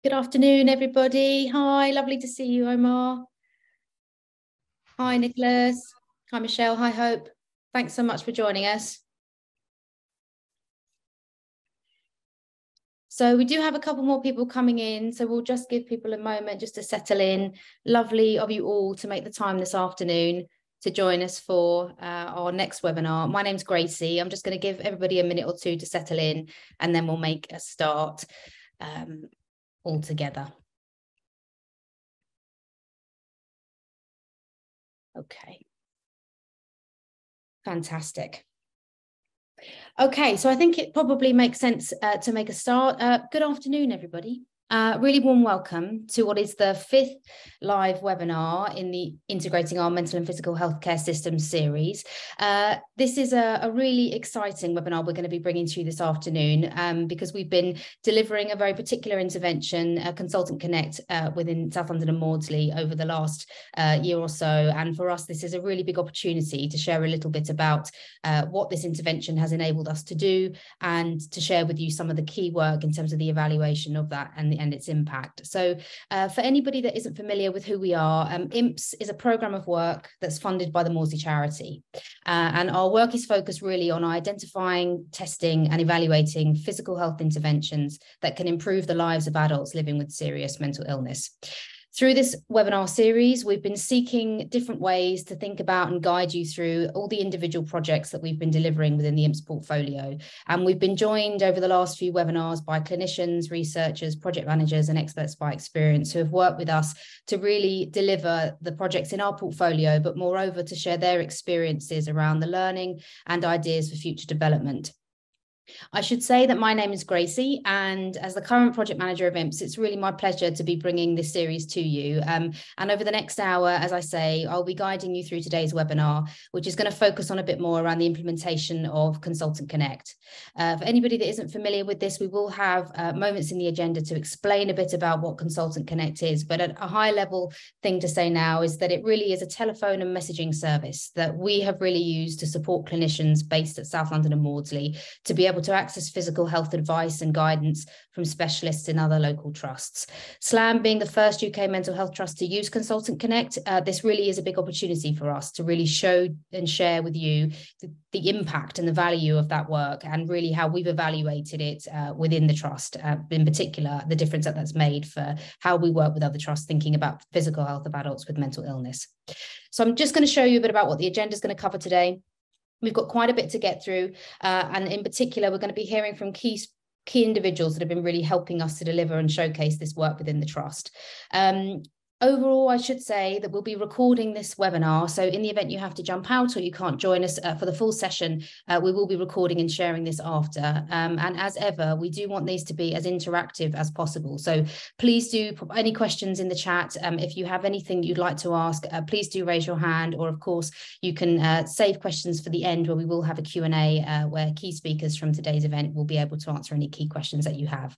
Good afternoon, everybody. Hi, lovely to see you, Omar. Hi, Nicholas. Hi, Michelle. Hi, Hope. Thanks so much for joining us. So we do have a couple more people coming in, so we'll just give people a moment just to settle in. Lovely of you all to make the time this afternoon to join us for our next webinar. My name's Gracie. I'm just going to give everybody a minute or two to settle in, and then we'll make a start all together. Okay. Fantastic. Okay, so I think it probably makes sense to make a start. Good afternoon, everybody. Really warm welcome to what is the 5th live webinar in the Integrating Our Mental and Physical Healthcare Systems series. This is a really exciting webinar we're going to be bringing to you this afternoon because we've been delivering a very particular intervention, Consultant Connect, within South London and Maudsley over the last year or so. And for us, this is a really big opportunity to share a little bit about what this intervention has enabled us to do and to share with you some of the key work in terms of the evaluation of that and its impact. So for anybody that isn't familiar with who we are, IMPHS is a programme of work that's funded by the Maudsley charity. And our work is focused really on identifying, testing and evaluating physical health interventions that can improve the lives of adults living with serious mental illness. Through this webinar series, we've been seeking different ways to think about and guide you through all the individual projects that we've been delivering within the IMPHS portfolio. And we've been joined over the last few webinars by clinicians, researchers, project managers, and experts by experience who have worked with us to really deliver the projects in our portfolio, but moreover to share their experiences around the learning and ideas for future development. I should say that my name is Gracie, and as the current project manager of IMPHS, it's really my pleasure to be bringing this series to you. And over the next hour, as I say, I'll be guiding you through today's webinar, which is going to focus on a bit more around the implementation of Consultant Connect. For anybody that isn't familiar with this, we will have moments in the agenda to explain a bit about what Consultant Connect is, but at a high level thing to say now is that it really is a telephone and messaging service that we have really used to support clinicians based at South London and Maudsley to be able to access physical health advice and guidance from specialists in other local trusts. SLAM being the first UK mental health trust to use Consultant Connect, this really is a big opportunity for us to really show and share with you the impact and the value of that work and really how we've evaluated it within the trust, in particular, the difference that that's made for how we work with other trusts thinking about physical health of adults with mental illness. So I'm just going to show you a bit about what the agenda is going to cover today. We've got quite a bit to get through, and in particular, we're going to be hearing from key individuals that have been really helping us to deliver and showcase this work within the trust. Overall, I should say that we'll be recording this webinar. So in the event you have to jump out or you can't join us for the full session, we will be recording and sharing this after. And as ever, we do want these to be as interactive as possible. So please do put any questions in the chat. If you have anything you'd like to ask, please do raise your hand. Or of course, you can save questions for the end where we will have a Q&A where key speakers from today's event will be able to answer any key questions that you have.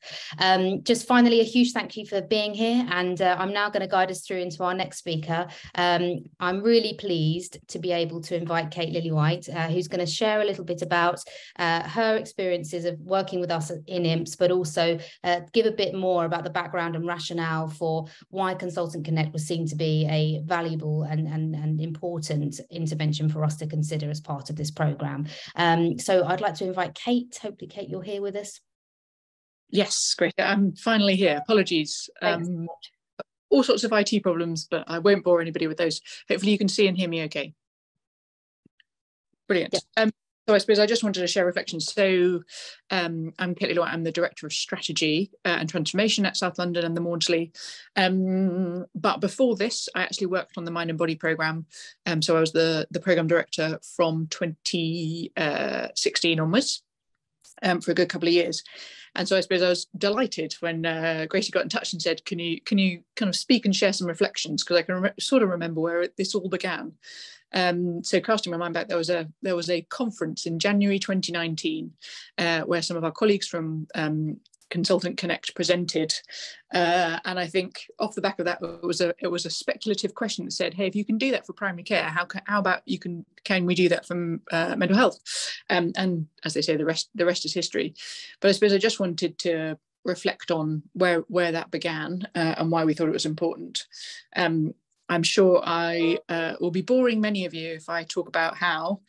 Just finally, a huge thank you for being here. And I'm now going to guide us through into our next speaker. I'm really pleased to be able to invite Kate Lillywhite, who's going to share a little bit about her experiences of working with us in IMPHS, but also give a bit more about the background and rationale for why Consultant Connect was seen to be a valuable and important intervention for us to consider as part of this programme. So I'd like to invite Kate. Hopefully, Kate, you're here with us. Yes, great. I'm finally here. Apologies. All sorts of IT problems, but I won't bore anybody with those. Hopefully you can see and hear me okay. Brilliant. Yeah. So I suppose I just wanted to share reflections. So I'm Kate Lillywhite. I'm the Director of Strategy and Transformation at South London and the Maudsley. But before this, I actually worked on the Mind and Body programme. So I was the programme director from 2016 onwards for a good couple of years. And so I suppose I was delighted when Gracie got in touch and said, can you kind of speak and share some reflections? Because I can sort of remember where this all began. So casting my mind back, there was a conference in January 2019 where some of our colleagues from Consultant Connect presented, and I think off the back of that it was a speculative question that said, hey, if you can do that for primary care, how about can we do that for mental health? And as they say, the rest is history. But I suppose I just wanted to reflect on where that began and why we thought it was important. I'm sure I will be boring many of you if I talk about how.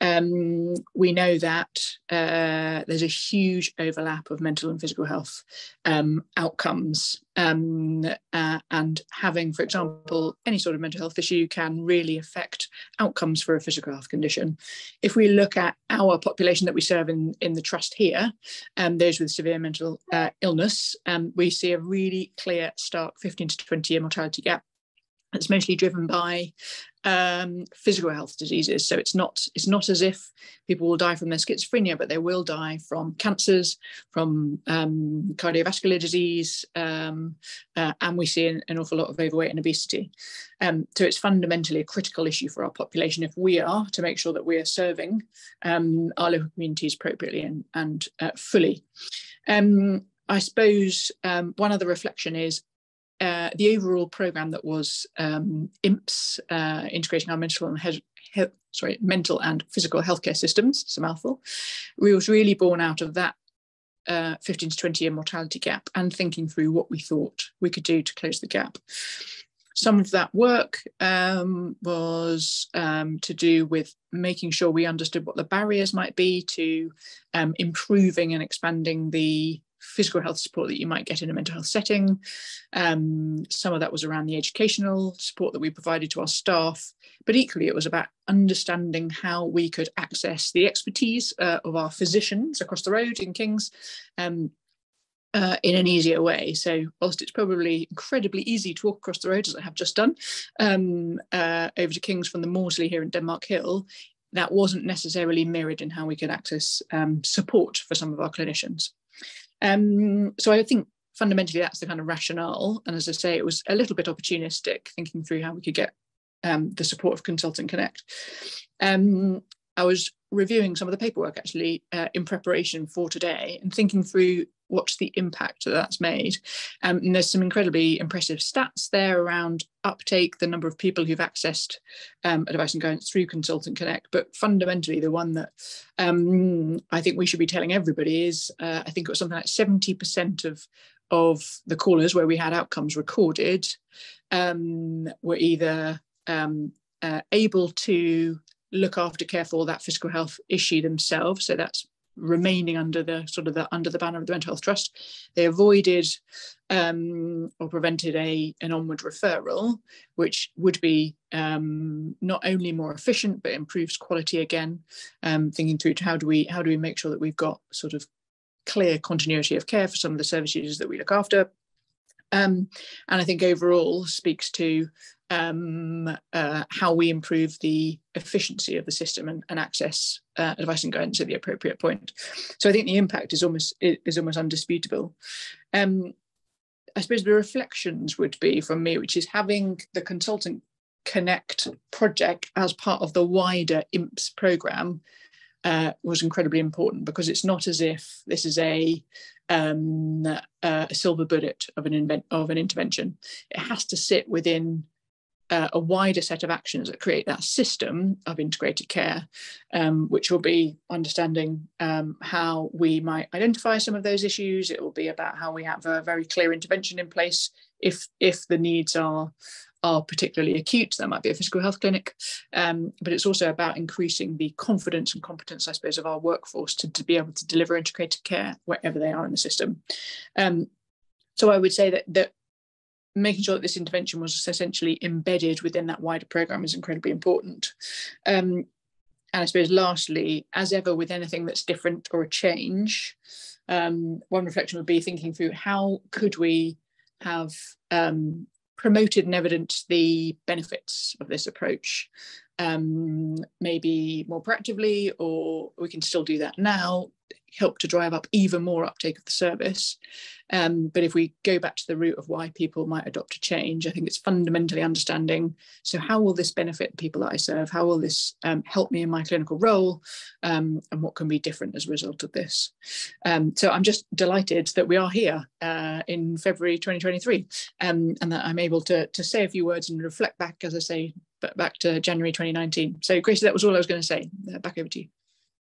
We know that there's a huge overlap of mental and physical health outcomes, and having, for example, any sort of mental health issue can really affect outcomes for a physical health condition. If we look at our population that we serve in the trust here, those with severe mental illness, we see a really clear, stark 15 to 20 year mortality gap. It's mostly driven by physical health diseases. So it's not as if people will die from their schizophrenia, but they will die from cancers, from cardiovascular disease, and we see an awful lot of overweight and obesity. So it's fundamentally a critical issue for our population if we are to make sure that we are serving our local communities appropriately and fully. I suppose one other reflection is the overall programme that was IMPHS, integrating our mental and physical healthcare systems, it's a mouthful, was really born out of that 15 to 20 year mortality gap and thinking through what we thought we could do to close the gap. Some of that work was to do with making sure we understood what the barriers might be to improving and expanding the physical health support that you might get in a mental health setting. Some of that was around the educational support that we provided to our staff, but equally it was about understanding how we could access the expertise of our physicians across the road in Kings in an easier way. So whilst it's probably incredibly easy to walk across the road, as I have just done, over to Kings from the Maudsley here in Denmark Hill, that wasn't necessarily mirrored in how we could access support for some of our clinicians. So I think fundamentally that's the kind of rationale. And as I say, it was a little bit opportunistic, thinking through how we could get the support of Consultant Connect. I was reviewing some of the paperwork actually in preparation for today and thinking through what's the impact that that's made. And there's some incredibly impressive stats there around uptake, the number of people who've accessed advice and guidance through Consultant Connect. But fundamentally, the one that I think we should be telling everybody is, I think it was something like 70% of the callers where we had outcomes recorded were either able to look after, care for that physical health issue themselves. So that's remaining under the banner of the Mental Health Trust. They avoided or prevented an onward referral, which would be not only more efficient but improves quality again. Thinking through to how do we make sure that we've got sort of clear continuity of care for some of the service users that we look after. And I think overall speaks to how we improve the efficiency of the system and access advice and guidance at the appropriate point. So I think the impact is almost undisputable. I suppose the reflections would be from me, which is having the Consultant Connect project as part of the wider IMPHS programme was incredibly important, because it's not as if this is a silver bullet of an intervention. It has to sit within a wider set of actions that create that system of integrated care, which will be understanding how we might identify some of those issues. It will be about how we have a very clear intervention in place if the needs are particularly acute. That might be a physical health clinic, but it's also about increasing the confidence and competence, I suppose, of our workforce to be able to deliver integrated care wherever they are in the system. So I would say that making sure that this intervention was essentially embedded within that wider programme is incredibly important. And I suppose lastly, as ever with anything that's different or a change, one reflection would be thinking through how could we have promoted and evidenced the benefits of this approach, maybe more proactively, or we can still do that now, help to drive up even more uptake of the service. But if we go back to the root of why people might adopt a change, I think it's fundamentally understanding, so how will this benefit the people that I serve? How will this help me in my clinical role? And what can be different as a result of this? So I'm just delighted that we are here in February 2023, and that I'm able to say a few words and reflect back, as I say, back to January 2019. So Gracie, that was all I was going to say. Back over to you.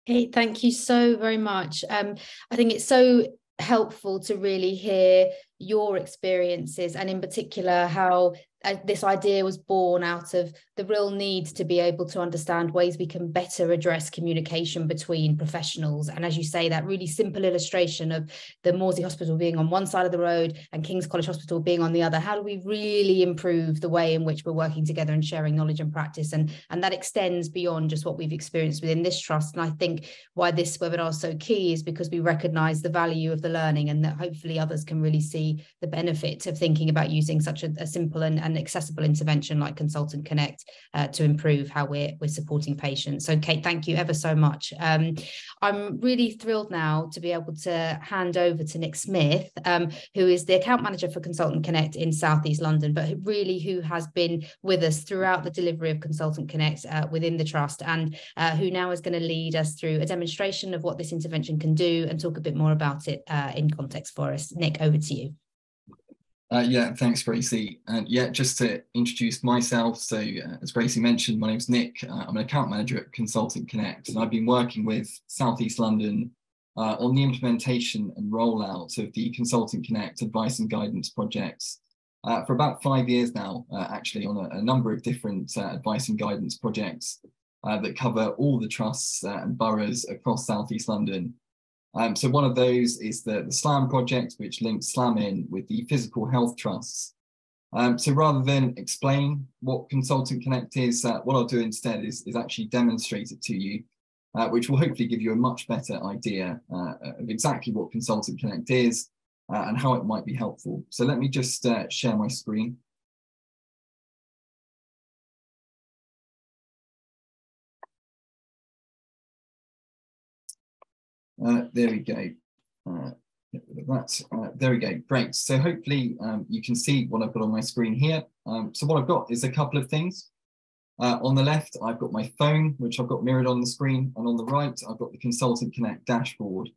Hey, thank you so very much. I think it's so helpful to really hear your experiences, and in particular how this idea was born out of the real need to be able to understand ways we can better address communication between professionals. And as you say, that really simple illustration of the Maudsley Hospital being on one side of the road and King's College Hospital being on the other, how do we really improve the way in which we're working together and sharing knowledge and practice? And that extends beyond just what we've experienced within this trust. And I think why this webinar is so key is because we recognise the value of the learning, and that hopefully others can really see the benefit of thinking about using such a simple and accessible intervention like Consultant Connect to improve how we're supporting patients. So Kate, thank you ever so much. I'm really thrilled now to be able to hand over to Nick Smith, who is the account manager for Consultant Connect in South East London, but who has been with us throughout the delivery of Consultant Connect within the trust, and who now is going to lead us through a demonstration of what this intervention can do and talk a bit more about it in context for us. Nick, over to you. Yeah, thanks, Gracie. And yeah, just to introduce myself, so as Gracie mentioned, my name's Nick. I'm an account manager at Consultant Connect, and I've been working with South East London on the implementation and rollout of the Consultant Connect advice and guidance projects for about 5 years now, actually, on a number of different advice and guidance projects that cover all the trusts and boroughs across South East London. So one of those is the SLAM project, which links SLAM in with the physical health trusts. So rather than explain what Consultant Connect is, what I'll do instead is actually demonstrate it to you, which will hopefully give you a much better idea of exactly what Consultant Connect is and how it might be helpful. So let me just share my screen. There we go. Get rid of that. There we go. Great. So hopefully you can see what I've got on my screen here. So what I've got is a couple of things. On the left, I've got my phone, which I've got mirrored on the screen. And on the right, I've got the Consultant Connect dashboard,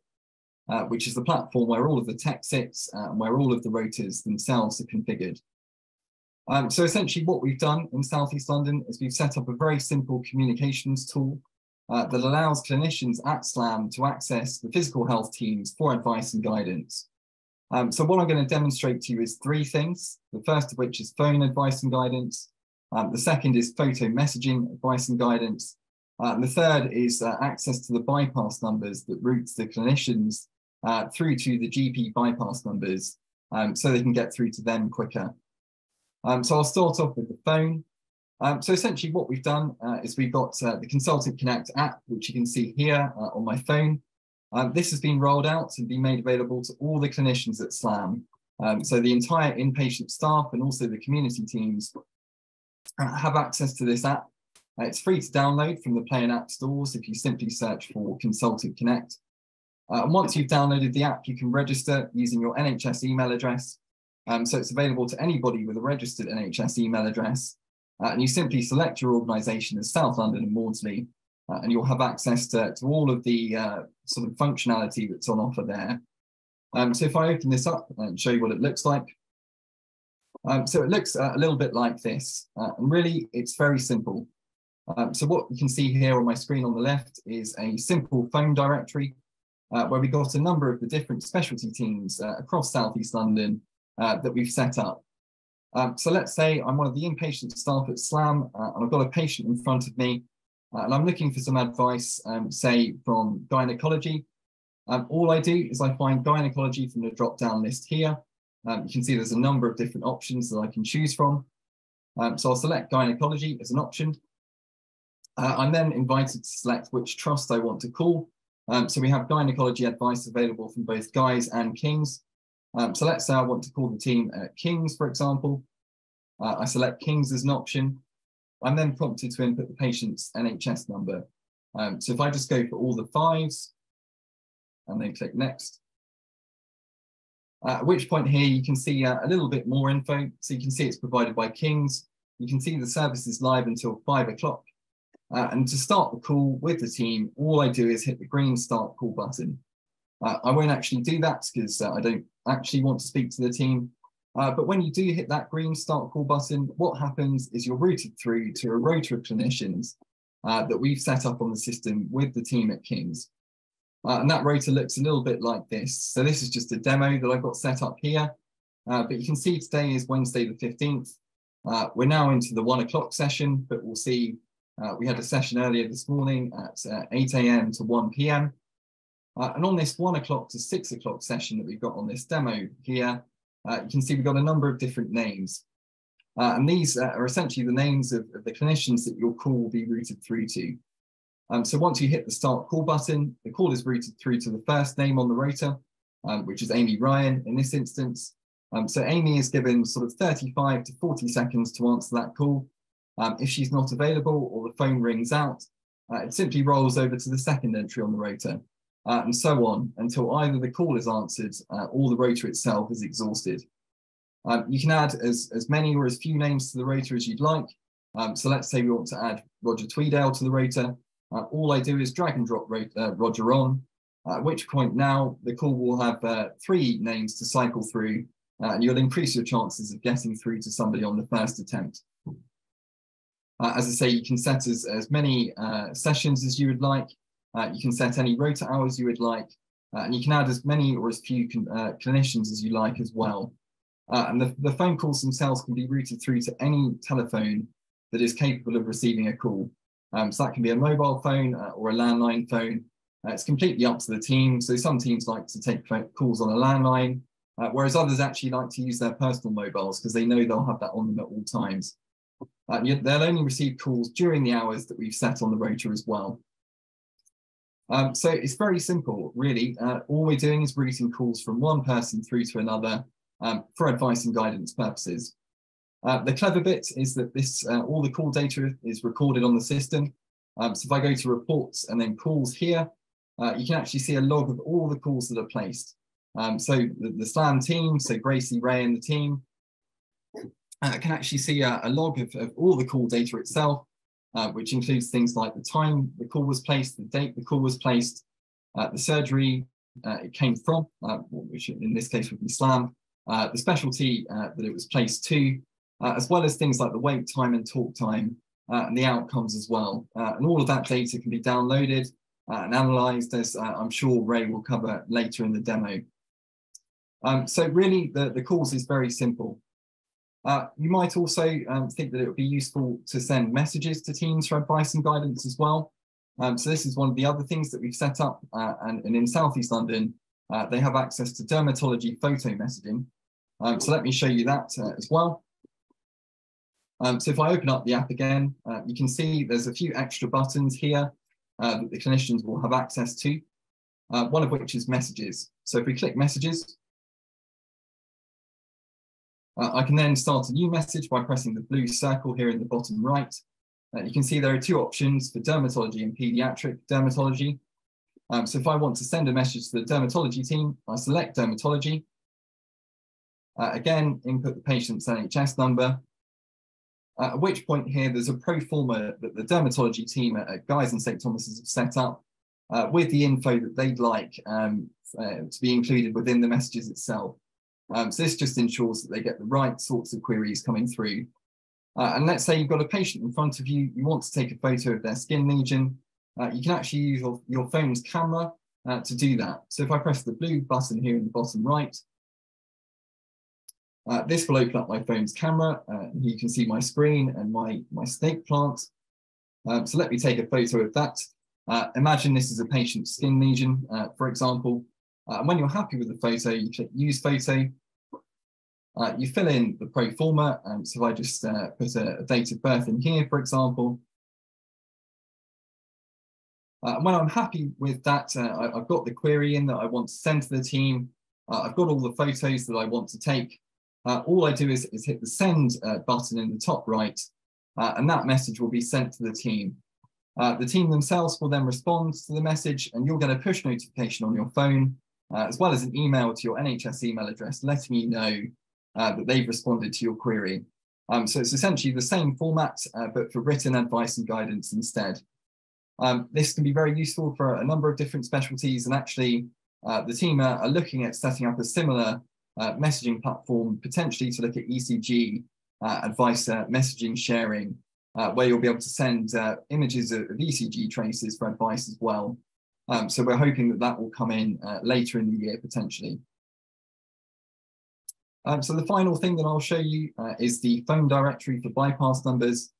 which is the platform where all of the tech sits and where all of the rotors themselves are configured. So essentially what we've done in South East London is we've set up a very simple communications tool that allows clinicians at SLAM to access the physical health teams for advice and guidance. So what I'm going to demonstrate to you is 3 things. The first of which is phone advice and guidance. The second is photo messaging advice and guidance. And the third is access to the bypass numbers that routes the clinicians through to the GP bypass numbers so they can get through to them quicker. So I'll start off with the phone. So essentially what we've done is we've got the Consultant Connect app, which you can see here on my phone. This has been rolled out and been made available to all the clinicians at SLAM. So the entire inpatient staff and also the community teams have access to this app. It's free to download from the Play and App stores if you simply search for Consultant Connect. And once you've downloaded the app, you can register using your NHS email address. So it's available to anybody with a registered NHS email address. And you simply select your organisation as South London and Maudsley, and you'll have access to all of the sort of functionality that's on offer there. So if I open this up and show you what it looks like. So it looks a little bit like this, and really it's very simple. So what you can see here on my screen on the left is a simple phone directory where we got a number of the different specialty teams across South East London that we've set up. So let's say I'm one of the inpatient staff at SLAM and I've got a patient in front of me and I'm looking for some advice, say from gynecology. All I do is I find gynecology from the drop-down list here. You can see there's a number of different options that I can choose from. So I'll select gynecology as an option. I'm then invited to select which trust I want to call. So we have gynecology advice available from both Guy's and King's. So let's say I want to call the team at King's, for example. I select King's as an option. I'm then prompted to input the patient's NHS number. So if I just go for all the 5s and then click next, at which point here you can see a little bit more info. So you can see it's provided by King's. You can see the service is live until 5 o'clock. And to start the call with the team, all I do is hit the green start call button. I won't actually do that because I don't actually want to speak to the team. But when you do hit that green start call button, what happens is you're routed through to a rota of clinicians that we've set up on the system with the team at King's. And that rota looks a little bit like this. So this is just a demo that I've got set up here. But you can see today is Wednesday the 15th. We're now into the 1 o'clock session, but we'll see we had a session earlier this morning at 8 a.m. to 1 p.m. And on this 1 o'clock to 6 o'clock session that we've got on this demo here, you can see we've got a number of different names. And these are essentially the names of the clinicians that your call will be routed through to. So once you hit the start call button, the call is routed through to the first name on the rota, which is Amy Ryan in this instance. So Amy is given sort of 35 to 40 seconds to answer that call. If she's not available or the phone rings out, it simply rolls over to the second entry on the rota, and so on until either the call is answered or the rota itself is exhausted. You can add as many or as few names to the rota as you'd like. So let's say we want to add Roger Tweedale to the rota. All I do is drag and drop Roger on, at which point now the call will have 3 names to cycle through, and you'll increase your chances of getting through to somebody on the first attempt. As I say, you can set as many sessions as you would like. You can set any rota hours you would like, and you can add as many or as few clinicians as you like as well. And the phone calls themselves can be routed through to any telephone that is capable of receiving a call. So that can be a mobile phone or a landline phone. It's completely up to the team. So some teams like to take calls on a landline, whereas others actually like to use their personal mobiles because they know they'll have that on them at all times. They'll only receive calls during the hours that we've set on the rota as well. So it's very simple, really. All we're doing is routing calls from one person through to another for advice and guidance purposes. The clever bit is that all the call data is recorded on the system. So if I go to reports and then calls here, you can actually see a log of all the calls that are placed. So the SLAM team, so Gracie, Ray and the team, can actually see a log of all the call data itself, which includes things like the time the call was placed, the date the call was placed, the surgery it came from, which in this case would be SLAM, the specialty that it was placed to, as well as things like the wait time and talk time and the outcomes as well. And all of that data can be downloaded and analysed, as I'm sure Ray will cover later in the demo. So really, the calls is very simple. You might also think that it would be useful to send messages to teams for advice and guidance as well. So this is one of the other things that we've set up, and in South East London, they have access to dermatology photo messaging. So let me show you that as well. So if I open up the app again, you can see there's a few extra buttons here that the clinicians will have access to, one of which is messages. So if we click messages, I can then start a new message by pressing the blue circle here in the bottom right. You can see there are 2 options for dermatology and pediatric dermatology. So if I want to send a message to the dermatology team, I select dermatology. Again, input the patient's NHS number, at which point here there's a pro forma that the dermatology team at Guy's and St Thomas's have set up with the info that they'd like to be included within the messages itself. So this just ensures that they get the right sorts of queries coming through. And let's say you've got a patient in front of you, you want to take a photo of their skin lesion. You can actually use your phone's camera to do that. So if I press the blue button here in the bottom right, this will open up my phone's camera. You can see my screen and my snake plant. So let me take a photo of that. Imagine this is a patient's skin lesion, for example. And when you're happy with the photo, you click Use Photo. You fill in the pro forma. So if I just put a date of birth in here, for example. When I'm happy with that, I've got the query in that I want to send to the team. I've got all the photos that I want to take. All I do is hit the Send button in the top right, and that message will be sent to the team. The team themselves will then respond to the message, and you'll get a push notification on your phone, as well as an email to your NHS email address letting you know that they've responded to your query. So it's essentially the same format, but for written advice and guidance instead. This can be very useful for a number of different specialties, and actually the team are looking at setting up a similar messaging platform, potentially to look at ECG advice messaging sharing, where you'll be able to send images of ECG traces for advice as well. So we're hoping that that will come in later in the year, potentially. So the final thing that I'll show you is the phone directory for bypass numbers.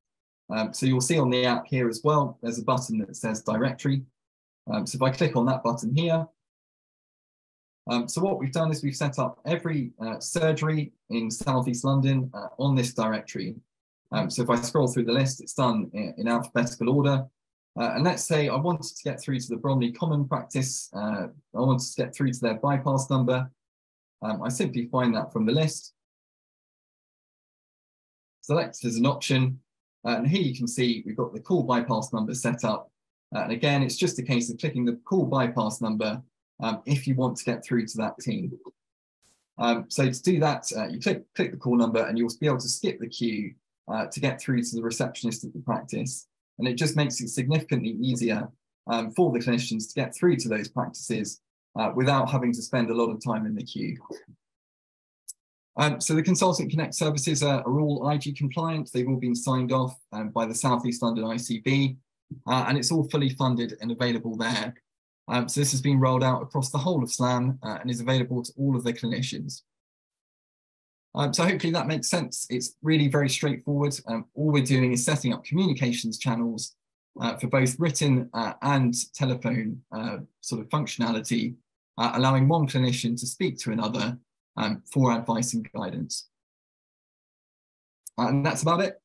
So you'll see on the app here as well, there's a button that says directory. So if I click on that button here, so what we've done is we've set up every surgery in South East London on this directory. So if I scroll through the list, it's done in alphabetical order. And let's say I wanted to get through to the Bromley Common practice. I wanted to get through to their bypass number. I simply find that from the list. Select as an option. And here you can see we've got the call bypass number set up. And again, it's just a case of clicking the call bypass number if you want to get through to that team. So to do that, you click the call number and you'll be able to skip the queue to get through to the receptionist at the practice. And it just makes it significantly easier for the clinicians to get through to those practices without having to spend a lot of time in the queue. So the Consultant Connect services are all IG compliant. They've all been signed off by the South East London ICB, and it's all fully funded and available there. So this has been rolled out across the whole of SLAM and is available to all of the clinicians. So hopefully that makes sense. It's really very straightforward. All we're doing is setting up communications channels for both written and telephone sort of functionality, allowing one clinician to speak to another for advice and guidance. And that's about it.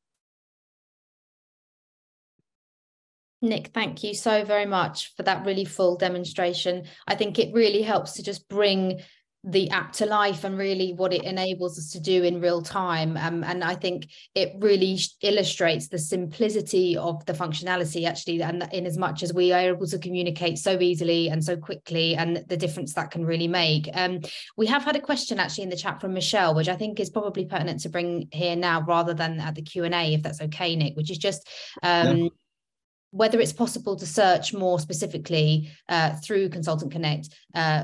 Nick, thank you so very much for that really full demonstration. I think it really helps to just bring the app to life and really what it enables us to do in real time. And I think it really illustrates the simplicity of the functionality actually, and in as much as we are able to communicate so easily and so quickly and the difference that can really make. We have had a question actually in the chat from Michelle, which I think is probably pertinent to bring here now rather than at the Q&A, if that's okay, Nick, which is just Yeah. whether it's possible to search more specifically through Consultant Connect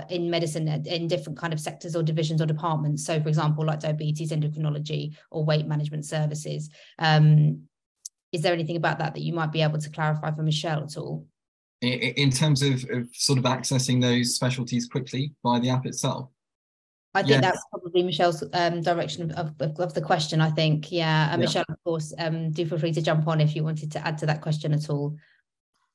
in medicine in different kind of sectors or divisions or departments. So, for example, like diabetes, endocrinology, or weight management services. Is there anything about that you might be able to clarify for Michelle at all? In terms of sort of accessing those specialties quickly via the app itself? I think that's probably Michelle's direction of the question, I think. Yeah. Michelle, of course, do feel free to jump on if you wanted to add to that question at all.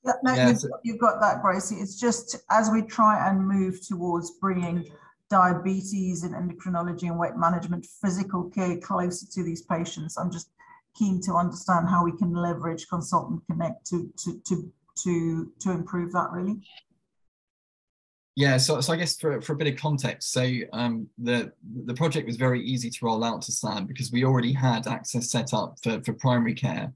Yeah, no, you've got that, Gracie. It's just as we try and move towards bringing diabetes and endocrinology and weight management physical care closer to these patients, I'm just keen to understand how we can leverage Consultant Connect to improve that, really. Yeah, so I guess for a bit of context, so the project was very easy to roll out to SLAM because we already had access set up for primary care.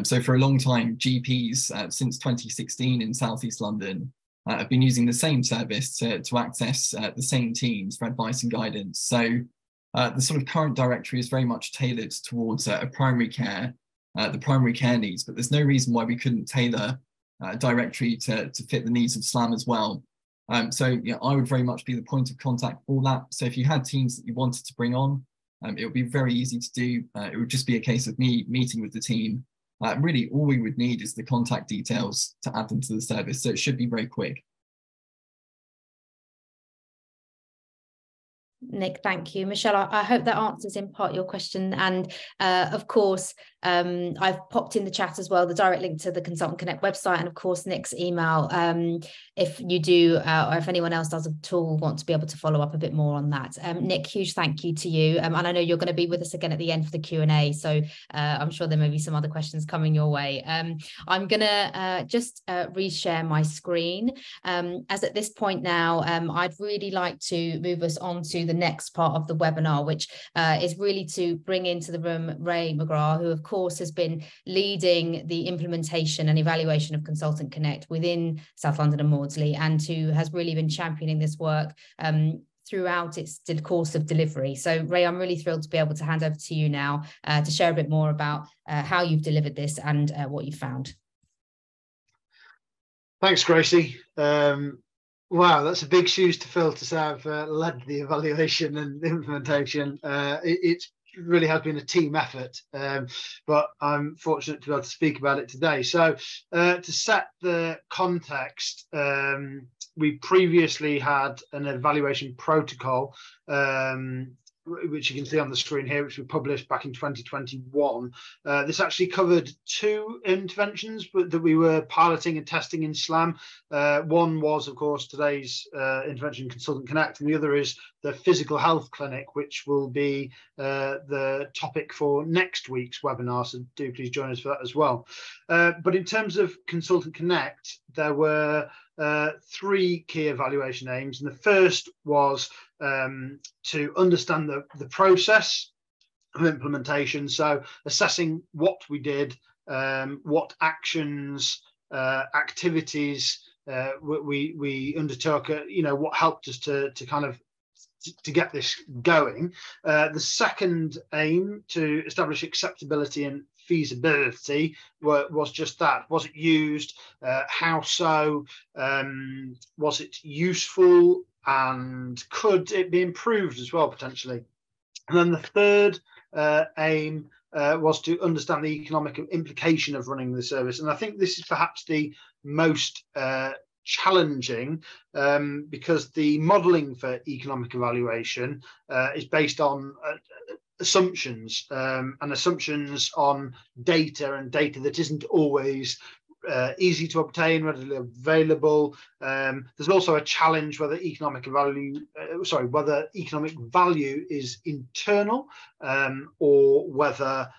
So for a long time, GPs since 2016 in South East London have been using the same service to access the same teams for advice and guidance. So the sort of current directory is very much tailored towards a primary care, the primary care needs, but there's no reason why we couldn't tailor a directory to fit the needs of SLAM as well. So yeah, I would very much be the point of contact for that. So if you had teams that you wanted to bring on, it would be very easy to do. It would just be a case of me meeting with the team. Really, all we would need is the contact details to add them to the service. So it should be very quick. Nick, thank you. Michelle, I hope that answers in part your question. And of course, I've popped in the chat as well, the direct link to the Consultant Connect website and of course, Nick's email. If you do, or if anyone else does at all want to be able to follow up a bit more on that. Nick, huge thank you to you. And I know you're going to be with us again at the end for the Q&A. So I'm sure there may be some other questions coming your way. I'm going to just reshare my screen. As at this point now, I'd really like to move us on to the next part of the webinar, which is really to bring into the room Ray McGrath, who of course has been leading the implementation and evaluation of Consultant Connect within South London and Maudsley, and who has really been championing this work throughout its course of delivery. So Ray, I'm really thrilled to be able to hand over to you now to share a bit more about how you've delivered this and what you found. Thanks, Gracie. Wow, that's a big shoes to fill to have led the evaluation and implementation. It's really has been a team effort, but I'm fortunate to be able to speak about it today. So to set the context, we previously had an evaluation protocol, which you can see on the screen here, which we published back in 2021. This actually covered 2 interventions that we were piloting and testing in SLAM. One was, of course, today's intervention Consultant Connect, and the other is the physical health clinic, which will be the topic for next week's webinar, so do please join us for that as well. But in terms of Consultant Connect, there were 3 key evaluation aims, and the first was to understand the process of implementation, so assessing what we did, what actions, activities we undertook, what helped us to kind of to get this going. The second aim, to establish acceptability and feasibility, was just that. Was it used? How so? Was it useful? And could it be improved as well, potentially? And then the third aim was to understand the economic implication of running the service. And I think this is perhaps the most challenging, because the modelling for economic evaluation is based on assumptions, and assumptions on data, and data that isn't always easy to obtain, readily available. There's also a challenge whether economic value is internal, or whether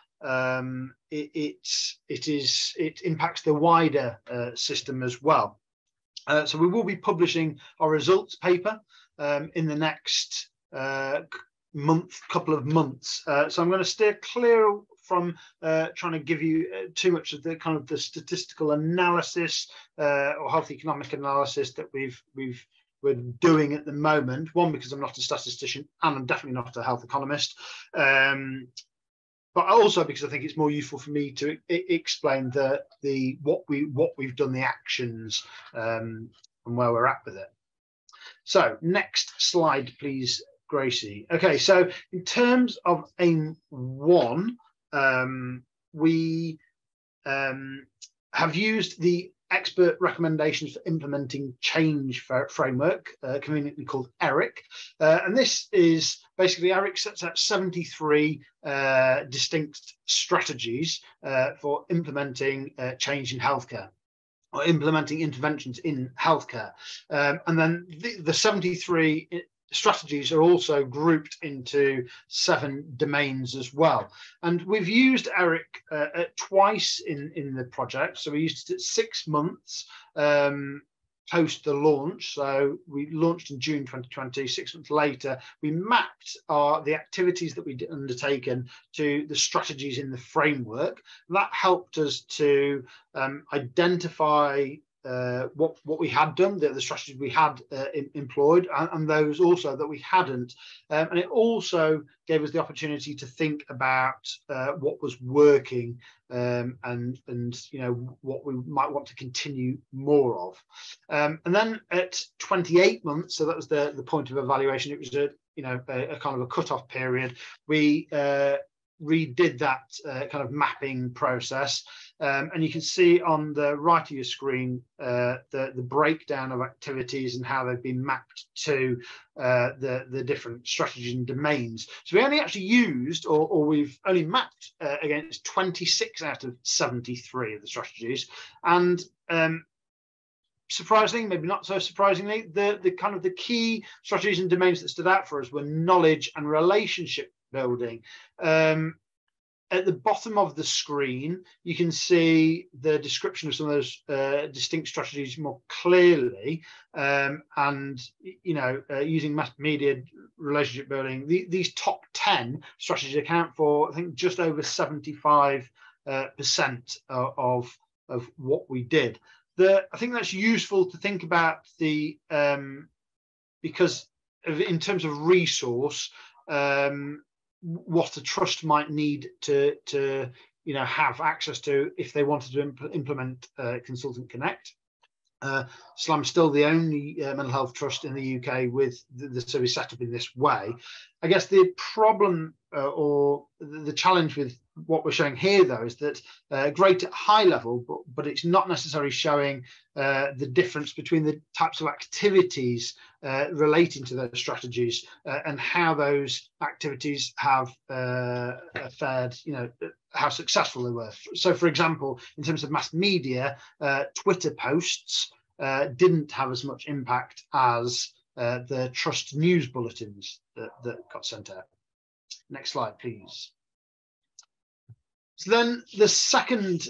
it impacts the wider system as well. So we will be publishing our results paper in the next couple of months. So I'm going to steer clear from trying to give you too much of the kind of the statistical analysis or health economic analysis that we're doing at the moment. One, because I'm not a statistician, and I'm definitely not a health economist, but also because I think it's more useful for me to explain what we've done, the actions, and where we're at with it. So next slide, please, Gracie. Okay, so in terms of aim 1, we have used the expert recommendations for implementing change framework, conveniently called ERIC, and this is basically, ERIC sets out 73 distinct strategies for implementing change in healthcare, or implementing interventions in healthcare, and then the 73 strategies are also grouped into 7 domains as well. And we've used ERIC twice in the project. So we used it at 6 months post the launch. So we launched in June 2020. 6 months later, we mapped the activities that we'd undertaken to the strategies in the framework. That helped us to identify what we had done, the strategies we had employed, and those also that we hadn't. And it also gave us the opportunity to think about what was working, and what we might want to continue more of. And then at 28 months, so that was the point of evaluation. It was a kind of a cut-off period. We redid that kind of mapping process, and you can see on the right of your screen the breakdown of activities and how they've been mapped to the different strategies and domains. So we only actually used, or we've only mapped against 26 out of 73 of the strategies, and surprisingly, maybe not so surprisingly, the kind of the key strategies and domains that stood out for us were knowledge and relationship building. At the bottom of the screen, you can see the description of some of those distinct strategies more clearly, and using mass media, relationship building, these top 10 strategies account for, I think, just over 75% of what we did. I think that's useful to think about because in terms of resource, what a trust might need to have access to if they wanted to implement Consultant Connect. SLAM's still the only mental health trust in the UK with the service set up in this way. I guess the problem or the challenge with what we're showing here, though, is that great at high level, but it's not necessarily showing the difference between the types of activities relating to those strategies and how those activities have fared, how successful they were. So, for example, in terms of mass media, Twitter posts didn't have as much impact as the trust news bulletins that got sent out. Next slide, please. So then the second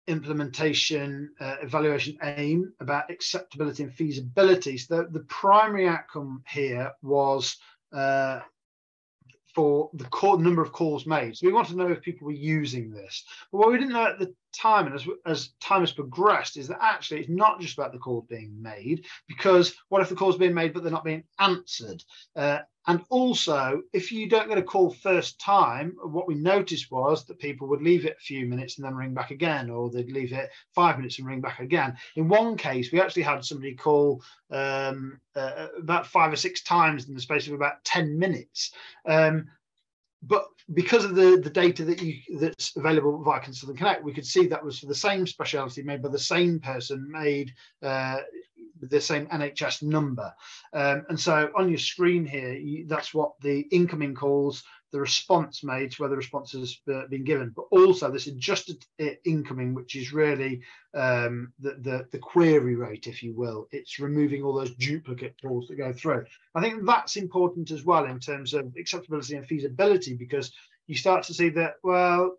implementation evaluation aim about acceptability and feasibility. So the primary outcome here was for the number of calls made. So we want to know if people were using this. But what we didn't know at the time, and as time has progressed, is that actually it's not just about the calls being made, because what if the calls are being made but they're not being answered? And also, if you don't get a call first time, what we noticed was that people would leave it a few minutes and then ring back again, or they'd leave it 5 minutes and ring back again. In one case, we actually had somebody call about 5 or 6 times in the space of about 10 minutes. But because of the data that's available via Consult and Connect, we could see that was for the same speciality made by the same person, made with the same NHS number. And so on your screen here, that's what the incoming calls, the response made to where the response has been given, but also this adjusted incoming, which is really the query rate, if you will. It's removing all those duplicate calls that go through. I think that's important as well in terms of acceptability and feasibility, because you start to see that, well,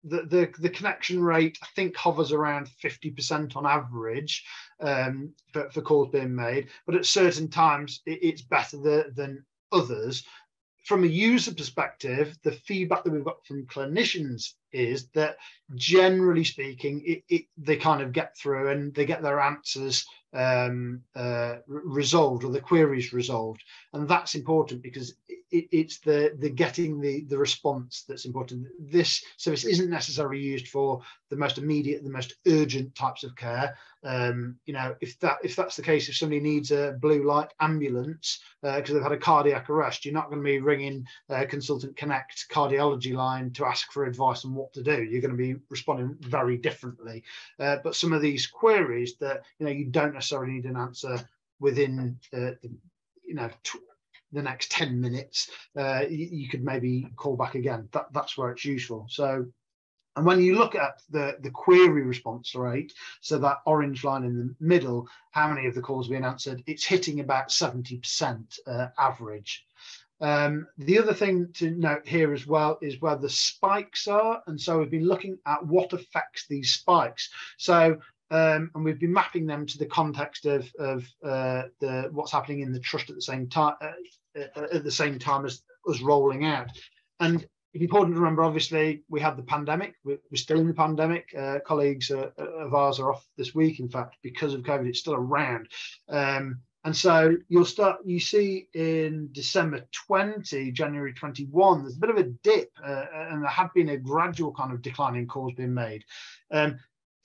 the connection rate, I think, hovers around 50% on average for calls being made, but at certain times it's better than others. From a user perspective, the feedback that we've got from clinicians is that, generally speaking, they kind of get through and they get their answers resolved, or the queries resolved, and that's important because it's the getting the response that's important. This service isn't necessarily used for the most immediate, the most urgent types of care. If that's the case, if somebody needs a blue light ambulance because they've had a cardiac arrest, you're not going to be ringing Consultant Connect cardiology line to ask for advice on what to do. You're going to be responding very differently. But some of these queries that you don't necessarily need an answer within the next 10 minutes, you could maybe call back again. That's where it's useful. So, and when you look at the query response rate, so that orange line in the middle, how many of the calls being answered, it's hitting about 70% average. The other thing to note here as well is where the spikes are. And so we've been looking at what affects these spikes. So, and we've been mapping them to the context of what's happening in the trust at the same time as us rolling out. And it's important to remember, obviously, we had the pandemic. We're still in the pandemic. Colleagues of ours are off this week, in fact, because of COVID. It's still around. And so you see in December 20, January 21, there's a bit of a dip, and there had been a gradual kind of decline in calls being made.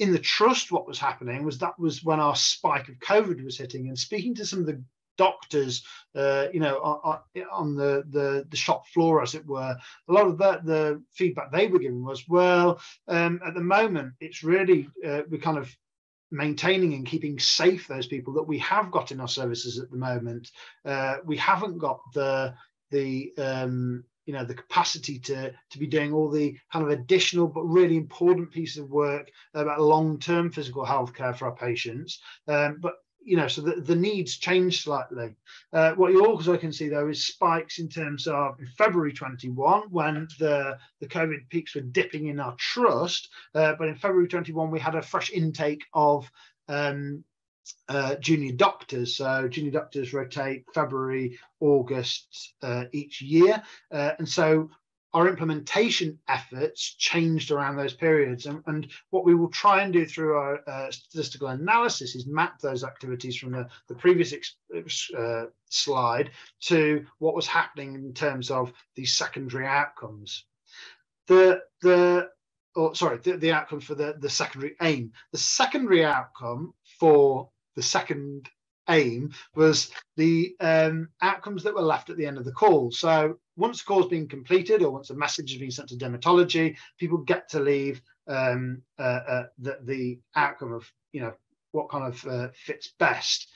In the trust, what was happening was that was when our spike of COVID was hitting, and speaking to some of the doctors, on the shop floor, as it were, a lot of the feedback they were giving was, well, at the moment, it's really, we're kind of maintaining and keeping safe those people that we have got in our services at the moment. We haven't got the capacity to be doing all the kind of additional but really important pieces of work about long-term physical health care for our patients. But so the needs change slightly. What you also can see, though, is spikes in terms of in February 21, when the COVID peaks were dipping in our trust. But in February 21, we had a fresh intake of junior doctors. So junior doctors rotate February, August each year. And so our implementation efforts changed around those periods. And what we will try and do through our statistical analysis is map those activities from the previous slide to what was happening in terms of these secondary outcomes. The the outcome for the secondary aim. The secondary outcome for the second aim was the outcomes that were left at the end of the call. So once the call's been completed, or once a message has been sent to dermatology, people get to leave the outcome of, you know, what kind of fits best.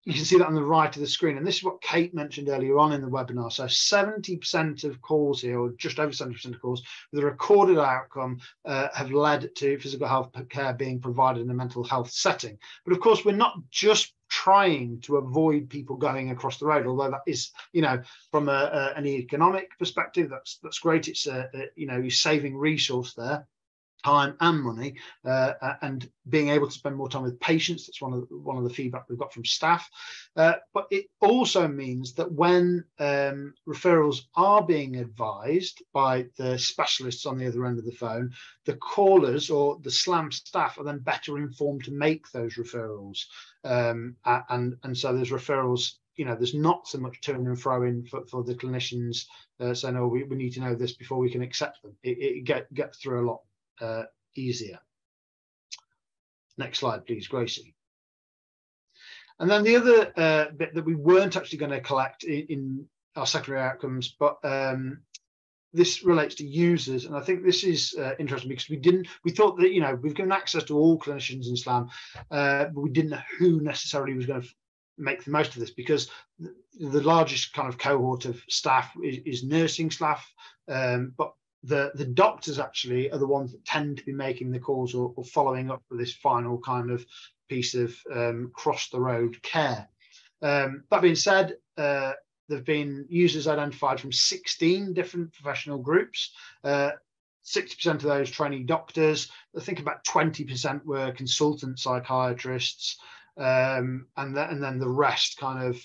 You can see that on the right of the screen, and this is what Kate mentioned earlier on in the webinar. So 70% of calls here, or just over 70% of calls with a recorded outcome, have led to physical health care being provided in a mental health setting. But of course, we're not just trying to avoid people going across the road, although that is, you know, from an economic perspective, that's great. It's you know, you're saving resource there, time and money, and being able to spend more time with patients. That's one of the feedback we've got from staff. But it also means that when referrals are being advised by the specialists on the other end of the phone, the callers or the SLAM staff are then better informed to make those referrals. And so there's referrals, you know, there's not so much turn and throw in for the clinicians saying, oh, we need to know this before we can accept them. It gets through a lot easier. Next slide, please, Gracie. And then the other bit that we weren't actually going to collect in our secondary outcomes, but this relates to users, and I think this is interesting because we thought that, you know, we've given access to all clinicians in SLAM, but we didn't know who necessarily was going to make the most of this, because the largest kind of cohort of staff is nursing staff, but the doctors actually are the ones that tend to be making the calls or following up with this final kind of piece of cross the road care. That being said, there have been users identified from 16 different professional groups. 60% of those trainee doctors. I think about 20% were consultant psychiatrists, and then the rest kind of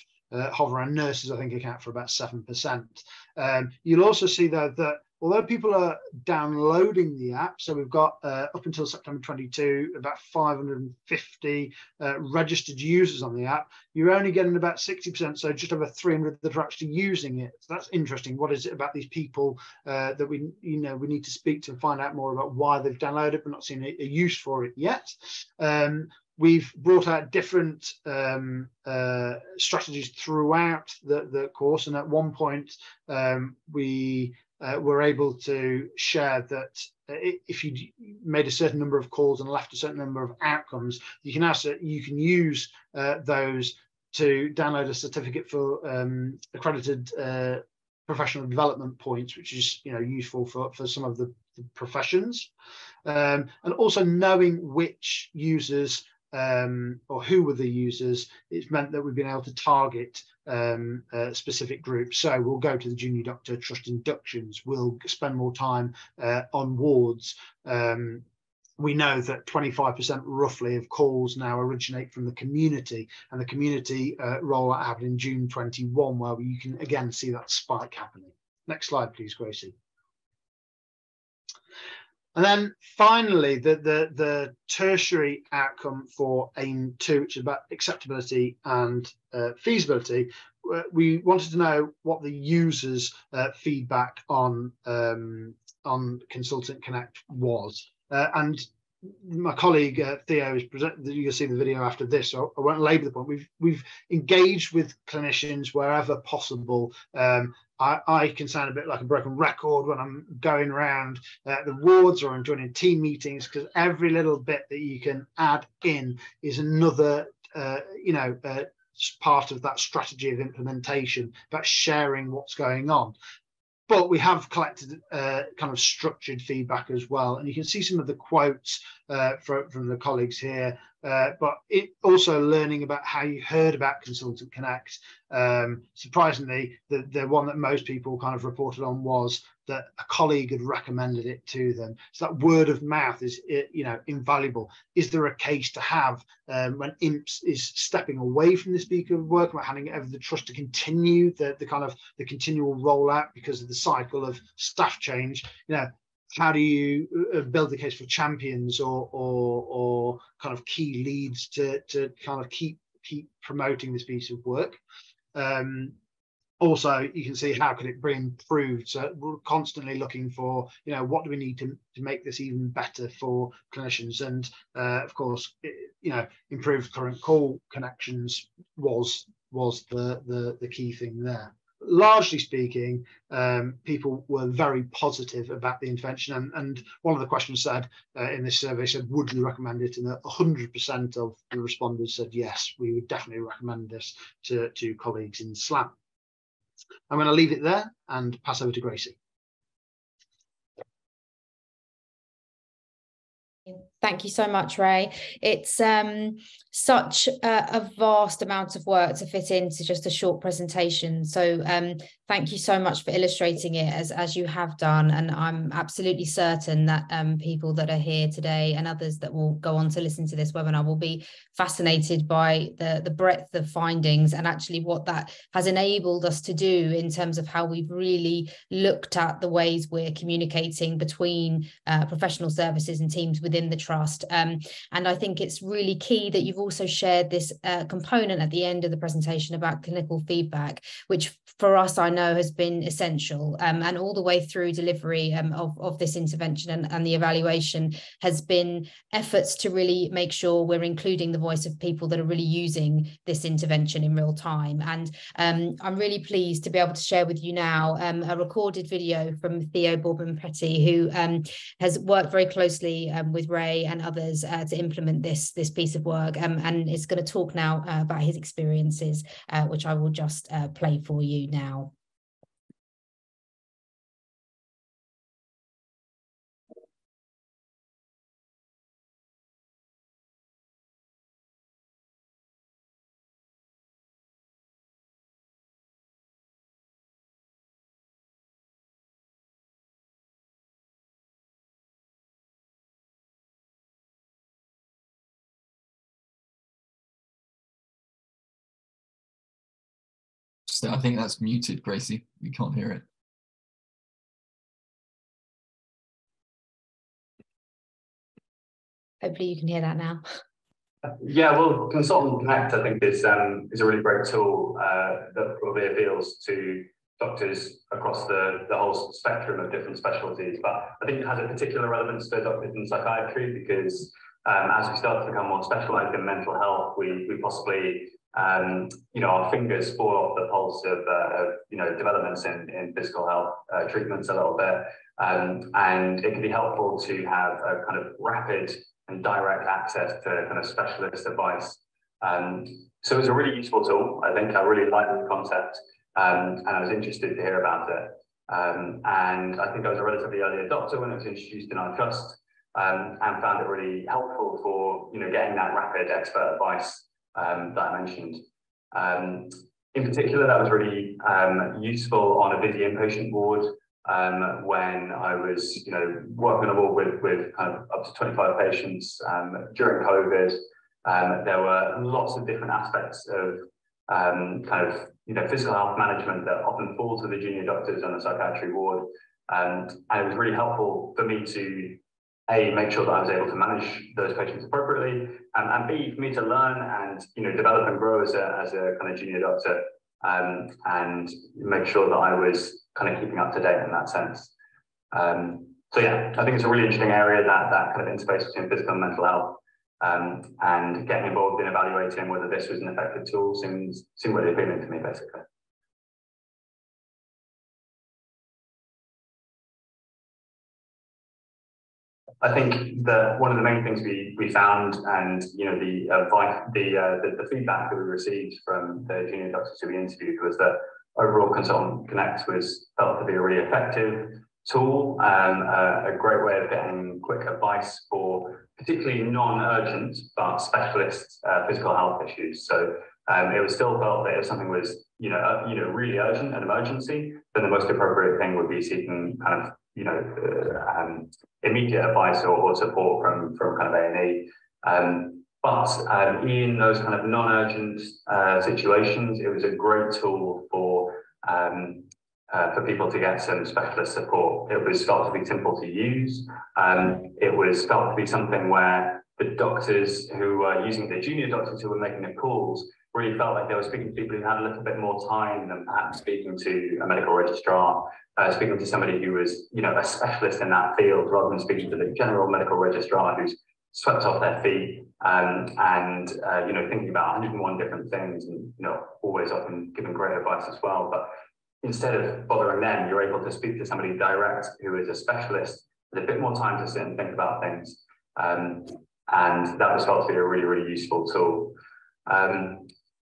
hover around. Nurses, I think, account for about 7%. You'll also see though that although people are downloading the app, so we've got up until September 22, about 550 registered users on the app, you're only getting about 60%, so just over 300 that are actually using it. So that's interesting. What is it about these people that we need to speak to and find out more about why they've downloaded but not seen a use for it yet? We've brought out different strategies throughout the course, and at one point we were able to share that if you made a certain number of calls and left a certain number of outcomes, you can use those to download a certificate for accredited professional development points, which is, you know, useful for some of the professions, and also knowing which users or who were the users. It's meant that we've been able to target specific groups. So we'll go to the junior doctor trust inductions, we'll spend more time on wards. We know that 25% roughly of calls now originate from the community, and the community rollout happened in June 21, where you can again see that spike happening. Next slide, please, Gracie. And then finally, the tertiary outcome for AIM 2, which is about acceptability and feasibility. We wanted to know what the users' feedback on Consultant Connect was. And my colleague Theo is presenting. You'll see the video after this, so I won't labour the point. We've engaged with clinicians wherever possible. I can sound a bit like a broken record when I'm going around the wards or I'm joining team meetings, because every little bit that you can add in is another, part of that strategy of implementation, about sharing what's going on. But we have collected kind of structured feedback as well. And you can see some of the quotes from the colleagues here, but it also learning about how you heard about Consultant Connect. Surprisingly, the one that most people kind of reported on was that a colleague had recommended it to them. So that word of mouth is, invaluable. Is there a case to have when IMPHS is stepping away from this beacon of work, about handing it over the trust to continue the continual rollout because of the cycle of staff change? How do you build the case for champions or kind of key leads to kind of keep promoting this piece of work? also, you can see how can it be improved. So we're constantly looking for, what do we need to make this even better for clinicians? And of course, improved current call connections was the key thing there. Largely speaking, people were very positive about the intervention, and one of the questions said in this survey said, would you recommend it? And 100% of the respondents said yes, we would definitely recommend this to colleagues in SLAM. I'm going to leave it there and pass over to Gracie. Thank you so much, Ray. It's such a vast amount of work to fit into just a short presentation. So thank you so much for illustrating it as you have done. And I'm absolutely certain that people that are here today and others that will go on to listen to this webinar will be fascinated by the breadth of findings and actually what that has enabled us to do in terms of how we've really looked at the ways we're communicating between professional services and teams within the trust. And I think it's really key that you've also shared this component at the end of the presentation about clinical feedback, which for us, I know has been essential, and all the way through delivery of this intervention and the evaluation has been efforts to really make sure we're including the voice of people that are really using this intervention in real time. And I'm really pleased to be able to share with you now a recorded video from Theo Bourbon-Petty, who has worked very closely with Ray and others to implement this piece of work, and is going to talk now about his experiences, which I will just play for you now. I think that's muted, Gracie. We can't hear it. Hopefully you can hear that now. Yeah, well, Consultant Connect, I think, is a really great tool that probably appeals to doctors across the whole spectrum of different specialties. But I think it has a particular relevance to doctors in psychiatry because as we start to become more specialised in mental health, we possibly, our fingers fall off the pulse of developments in physical health treatments a little bit. And it can be helpful to have a kind of rapid and direct access to kind of specialist advice. So it's a really useful tool. I think I really like the concept, and I was interested to hear about it. And I think I was a relatively early adopter when it was introduced in our trust, and found it really helpful for getting that rapid expert advice that I mentioned. In particular, that was really useful on a busy inpatient ward. When I was, working on a ward with kind of up to 25 patients during COVID, there were lots of different aspects of physical health management that often fall to the junior doctors on the psychiatry ward, and it was really helpful for me to make sure that I was able to manage those patients appropriately, and B, for me to learn and develop and grow as a kind of junior doctor, and make sure that I was kind of keeping up to date in that sense. So yeah, I think it's a really interesting area, that kind of interface between physical and mental health, and getting involved in evaluating whether this was an effective tool seemed really appealing to me, basically. I think that one of the main things we found, and the feedback that we received from the junior doctors who we interviewed, was that overall Consultant Connect was felt to be a really effective tool, a great way of getting quick advice for particularly non-urgent but specialist physical health issues. So it was still felt that if something was really urgent, an emergency, then the most appropriate thing would be seeking kind of immediate advice or support from kind of A&E. But in those kind of non-urgent situations, it was a great tool for people to get some specialist support. It was felt to be simple to use. It was felt to be something where the doctors who were using, the junior doctors who were making the calls, really felt like they were speaking to people who had a little bit more time than perhaps speaking to a medical registrar, speaking to somebody who was, you know, a specialist in that field, rather than speaking to the general medical registrar who's swept off their feet and you know, thinking about 101 different things, and, you know, always often giving great advice as well. But instead of bothering them, you're able to speak to somebody direct who is a specialist with a bit more time to sit and think about things. And that was felt to be a really, really useful tool.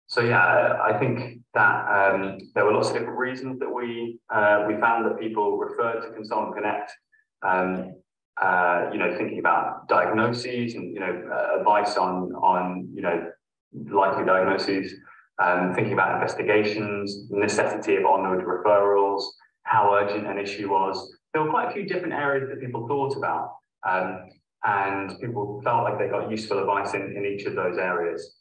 So yeah, I think that there were lots of different reasons that we found that people referred to Consultant Connect. You know, thinking about diagnoses and, you know, advice on you know, likely diagnoses, thinking about investigations, necessity of onward referrals, how urgent an issue was. There were quite a few different areas that people thought about, and people felt like they got useful advice in each of those areas.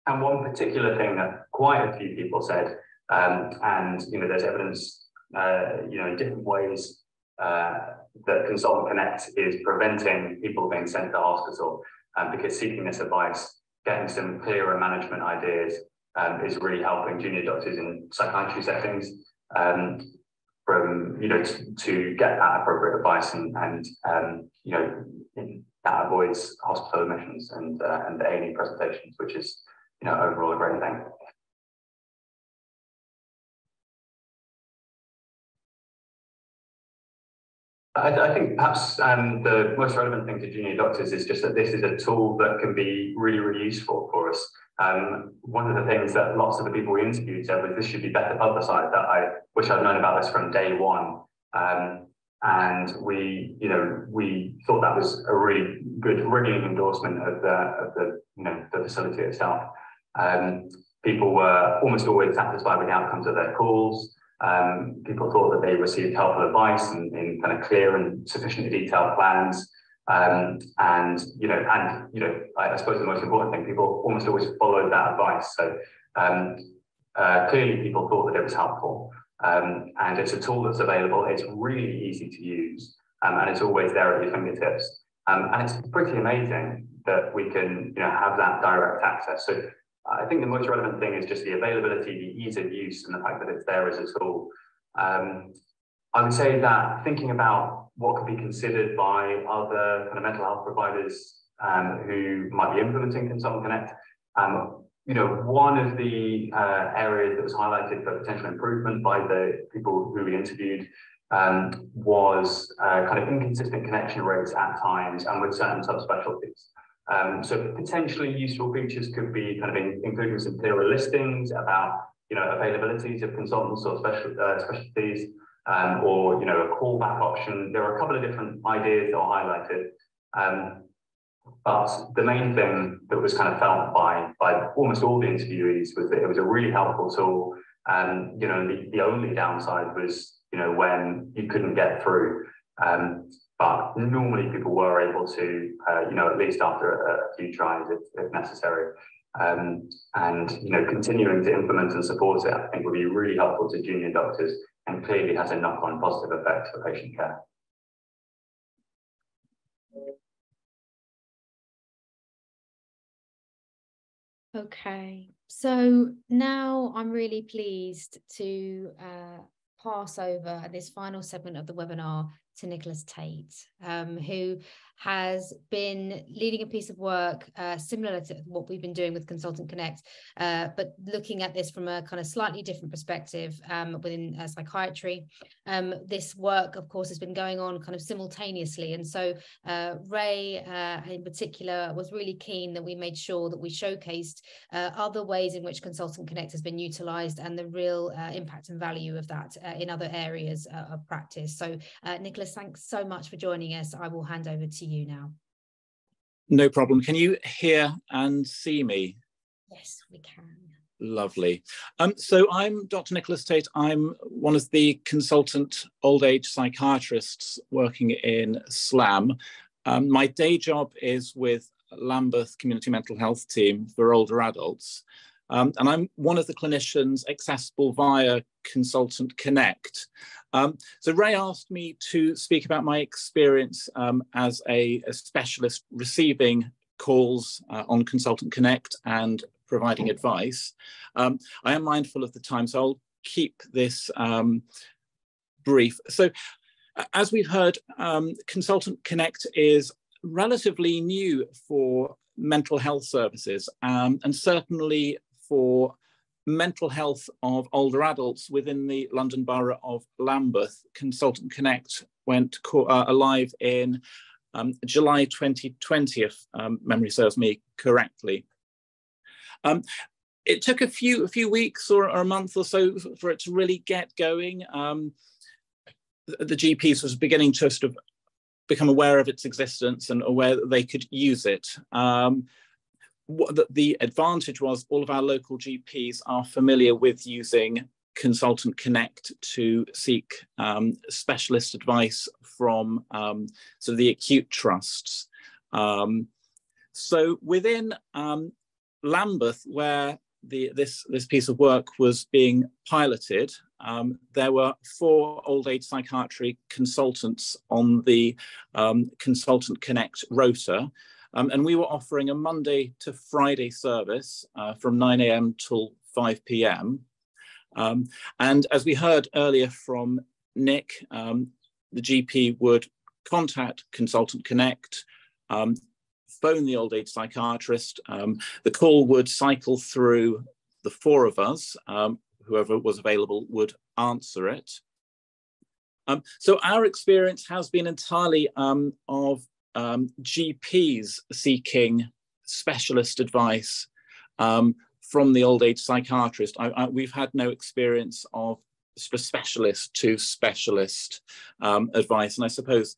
And one particular thing that quite a few people said, and, you know, there's evidence, you know, in different ways that Consultant Connect is preventing people being sent to hospital, because seeking this advice, getting some clearer management ideas, is really helping junior doctors in psychiatry settings, from, you know, to get that appropriate advice, and you know, that avoids hospital admissions and A&E presentations, which is, you know, overall a great thing. I think perhaps the most relevant thing to junior doctors is just that this is a tool that can be really, really useful for us. One of the things that lots of the people we interviewed said was this should be better publicised. That I wish I'd known about this from day one. And we, you know, we thought that was a really good, ringing endorsement of the you know, the facility itself. People were almost always satisfied with the outcomes of their calls. People thought that they received helpful advice in kind of clear and sufficiently detailed plans. And you know, I suppose the most important thing, people almost always followed that advice. So clearly people thought that it was helpful. And it's a tool that's available. It's really easy to use, and it's always there at your fingertips. And it's pretty amazing that we can, you know, have that direct access. So I think the most relevant thing is just the availability, the ease of use, and the fact that it's there as a tool. I would say that thinking about what could be considered by other kind of mental health providers who might be implementing Consultant Connect, you know, one of the areas that was highlighted for potential improvement by the people who we interviewed was kind of inconsistent connection rates at times and with certain subspecialties. So potentially useful features could be kind of including some clearer listings about, you know, availabilities of consultants or specialties, or, you know, a callback option. There are a couple of different ideas that were highlighted. But the main thing that was kind of felt by almost all the interviewees was that it was a really helpful tool. You know, the only downside was, you know, when you couldn't get through. But normally people were able to, you know, at least after a few tries if necessary. And, you know, continuing to implement and support it, I think would be really helpful to junior doctors and clearly has a knock-on positive effect for patient care. Okay, so now I'm really pleased to pass over this final segment of the webinar to Nicholas Tate, who has been leading a piece of work similar to what we've been doing with Consultant Connect, but looking at this from a kind of slightly different perspective within psychiatry. This work, of course, has been going on kind of simultaneously. And so Ray, in particular, was really keen that we made sure that we showcased other ways in which Consultant Connect has been utilised and the real impact and value of that in other areas of practice. So Nicholas, thanks so much for joining us. I will hand over to you now. No problem. Can you hear and see me? Yes, we can. Lovely. So I'm Dr. Nicholas Tate. I'm one of the consultant old age psychiatrists working in SLAM. My day job is with Lambeth Community Mental Health Team for older adults. And I'm one of the clinicians accessible via Consultant Connect. So Ray asked me to speak about my experience as a specialist receiving calls on Consultant Connect and providing advice. I am mindful of the time, so I'll keep this brief. So as we've heard, Consultant Connect is relatively new for mental health services, and certainly for mental health of older adults within the London Borough of Lambeth. Consultant Connect went live in July 2020, if memory serves me correctly. It took a few weeks or a month or so for it to really get going. The GPs was beginning to sort of become aware of its existence and aware that they could use it. What the advantage was, all of our local GPs are familiar with using Consultant Connect to seek specialist advice from sort of the acute trusts. So within Lambeth, where this piece of work was being piloted, there were 4 old age psychiatry consultants on the Consultant Connect rota. And we were offering a Monday to Friday service from 9 a.m. till 5 p.m. And as we heard earlier from Nick, the GP would contact Consultant Connect, phone the old age psychiatrist. The call would cycle through the 4 of us. Whoever was available would answer it. So our experience has been entirely of GPs seeking specialist advice from the old age psychiatrist. We've had no experience of specialist to specialist advice. And I suppose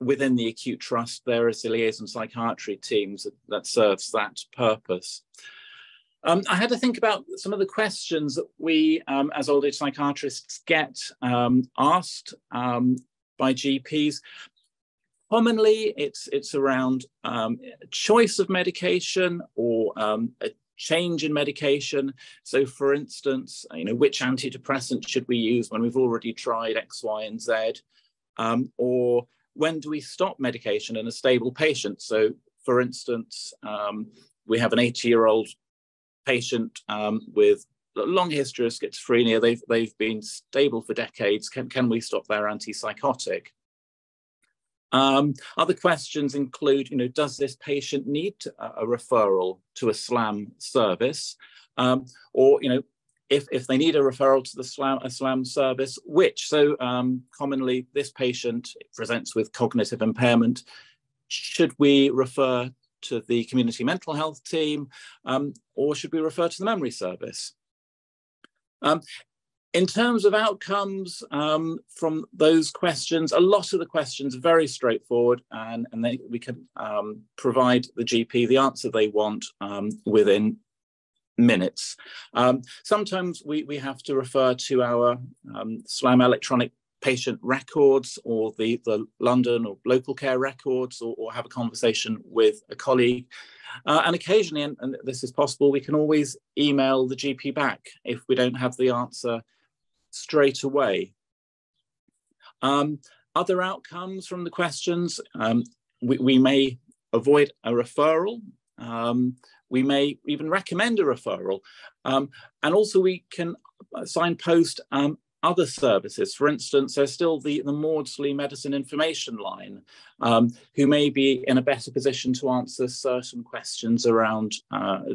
within the acute trust, there is a liaison psychiatry teams that serves that purpose. I had to think about some of the questions that we, as old age psychiatrists, get asked by GPs. Commonly, it's around choice of medication or a change in medication. So, for instance, which antidepressant should we use when we've already tried X, Y, and Z? Or when do we stop medication in a stable patient? So, for instance, we have an 80-year-old patient with a long history of schizophrenia. They've been stable for decades. Can we stop their antipsychotic? Other questions include, does this patient need a referral to a SLAM service? Or, if they need a referral to a SLAM service, which? So commonly this patient presents with cognitive impairment. Should we refer to the community mental health team, or should we refer to the memory service? In terms of outcomes from those questions, a lot of the questions are very straightforward, and we can provide the GP the answer they want within minutes. Sometimes we have to refer to our SLAM electronic patient records or the London or local care records, or have a conversation with a colleague. And occasionally, and this is possible, we can always email the GP back if we don't have the answer straight away. Other outcomes from the questions, we may avoid a referral. We may even recommend a referral. And also we can signpost other services. For instance, there's still the Maudsley Medicine Information Line, who may be in a better position to answer certain questions around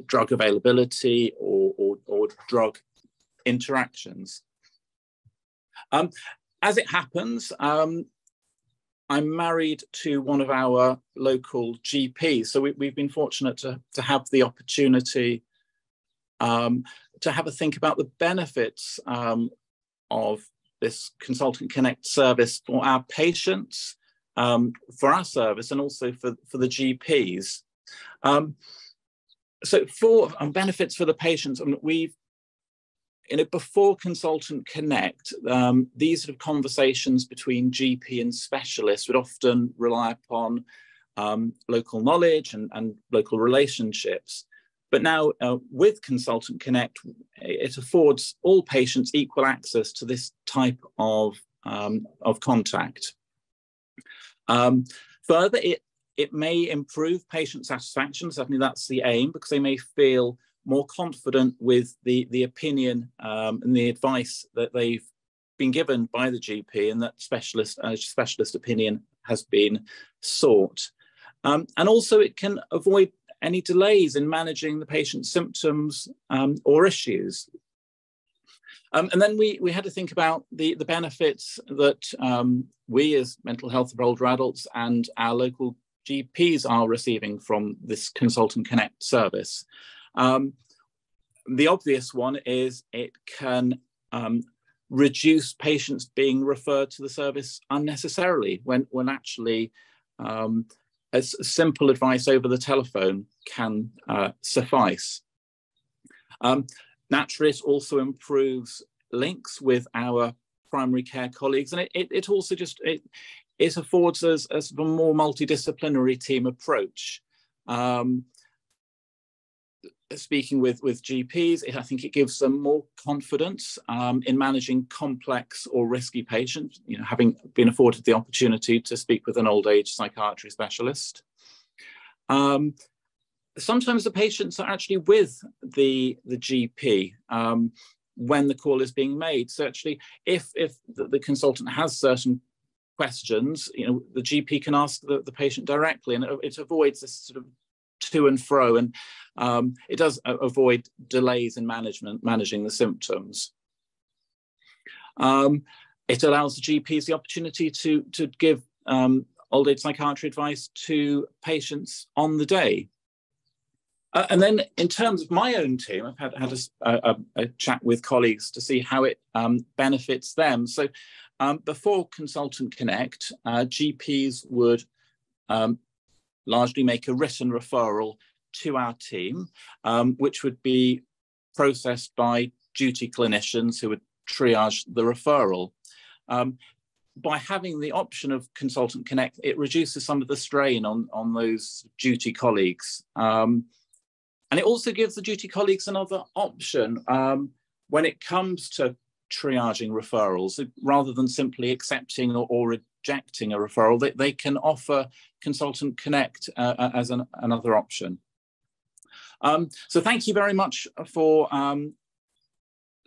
drug availability or drug interactions. As it happens, I'm married to one of our local GPs, so we've been fortunate to have the opportunity to have a think about the benefits of this Consultant Connect service for our patients, for our service, and also for the GPs. So for benefits for the patients, we've, before Consultant Connect, these sort of conversations between GP and specialists would often rely upon local knowledge and local relationships. But now with Consultant Connect, it affords all patients equal access to this type of contact. Further, it may improve patient satisfaction. Certainly that's the aim, because they may feel more confident with the opinion and the advice that they've been given by the GP, and that specialist opinion has been sought. And also it can avoid any delays in managing the patient's symptoms or issues. And then we had to think about the benefits that we as mental health for older adults and our local GPs are receiving from this Consultant Connect service. The obvious one is it can reduce patients being referred to the service unnecessarily when actually as simple advice over the telephone can suffice. Naturally, it also improves links with our primary care colleagues, and it also just it affords us a more multidisciplinary team approach. Speaking with GPs, I think it gives them more confidence in managing complex or risky patients, you know, having been afforded the opportunity to speak with an old age psychiatry specialist. Sometimes the patients are actually with the GP when the call is being made. So actually, if the consultant has certain questions, you know, the GP can ask the patient directly, and it avoids this sort of to and fro, and it does avoid delays in managing the symptoms. It allows the GPs the opportunity to give old age psychiatry advice to patients on the day. And then in terms of my own team, I've had a chat with colleagues to see how it benefits them. So before Consultant Connect, GPs would largely make a written referral to our team, which would be processed by duty clinicians who would triage the referral. By having the option of Consultant Connect, it reduces some of the strain on those duty colleagues. And it also gives the duty colleagues another option when it comes to triaging referrals. Rather than simply accepting or rejecting a referral, they can offer Consultant Connect as another option. So thank you very much for